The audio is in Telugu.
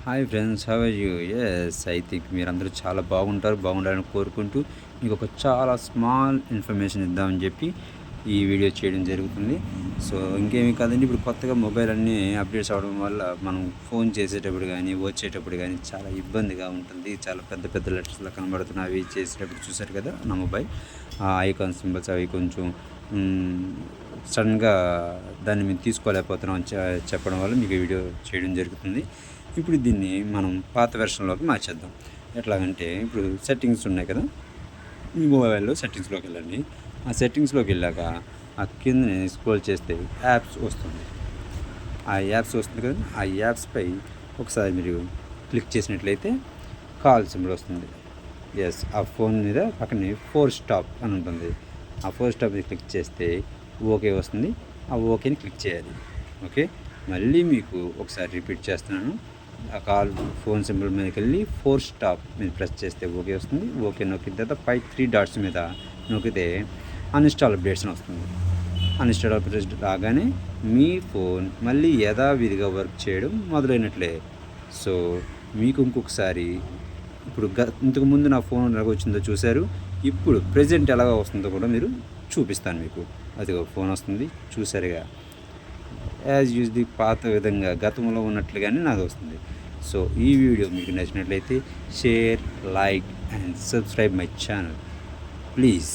Hi friends, how are you? Yes, I think మీరందరూ చాలా బాగుండాలని కోరుకుంటూ మీకు ఒక చాలా స్మాల్ ఇన్ఫర్మేషన్ ఇద్దామని చెప్పి ఈ వీడియో చేయడం జరుగుతుంది. సో ఇంకేమీ కాదండి, ఇప్పుడు కొత్తగా మొబైల్ అన్నీ అప్డేట్స్ అవ్వడం వల్ల మనం ఫోన్ చేసేటప్పుడు కానీ వచ్చేటప్పుడు కానీ చాలా ఇబ్బందిగా ఉంటుంది. చాలా పెద్ద పెద్ద లెటర్స్లో కనబడుతున్నాయి. అవి చేసేటప్పుడు చూసారు కదా నా మొబైల్, ఆ ఐకాన్ సింబల్స్ అవి కొంచెం సడన్గా దాన్ని మేము తీసుకోలేకపోతున్నాం చెప్పడం వల్ల మీకు వీడియో చేయడం జరుగుతుంది. ఇప్పుడు దీన్ని మనం పాత వెర్షన్లోకి మార్చేద్దాం. ఎట్లాగంటే ఇప్పుడు సెట్టింగ్స్ ఉన్నాయి కదా, మీ మొబైల్లో సెట్టింగ్స్లోకి వెళ్ళండి. ఆ సెట్టింగ్స్లోకి వెళ్ళాక ఆ కిందని స్క్రోల్ చేస్తే యాప్స్ వస్తుంది. ఆ యాప్స్ వస్తుంది కదా, ఆ యాప్స్పై ఒకసారి మీరు క్లిక్ చేసినట్లయితే కాల్ సింబల్ వస్తుంది. ఎస్, ఆ ఫోన్ మీద పక్కనే 4 స్టాప్ అని ఉంటుంది. ఆ 4 స్టాప్ మీద క్లిక్ చేస్తే ఓకే వస్తుంది. ఆ ఓకేని క్లిక్ చేయాలి. ఓకే, మళ్ళీ మీకు ఒకసారి రిపీట్ చేస్తున్నాను. ఆ కాల్ ఫోన్ సింబల్ మీదకి వెళ్ళి 4 స్టాప్ మీద ప్రెస్ చేస్తే ఓకే వస్తుంది. ఓకే నొక్కిన తర్వాత పై 3 డాట్స్ మీద నొక్కితే అన్ఇన్స్టాల్ అప్డేట్స్ అని వస్తుంది. అన్ఇన్స్టాల్ అప్డేట్స్ రాగానే మీ ఫోన్ మళ్ళీ యథావిధిగా వర్క్ చేయడం మొదలైనట్లే. సో మీకు ఇంకొకసారి ఇప్పుడు ఇంతకుముందు నా ఫోన్ ఎలాగ వచ్చిందో చూశారు, ఇప్పుడు ప్రెజెంట్ ఎలాగ వస్తుందో కూడా మీరు చూపిస్తాను మీకు. అదిగో ఫోన్ వస్తుంది చూసారుగా, యాజ్ యూజ్ ది పాత విధంగా గతంలో ఉన్నట్లుగానే నాకు వస్తుంది. సో ఈ వీడియో మీకు నచ్చినట్లయితే share, like and subscribe my channel please.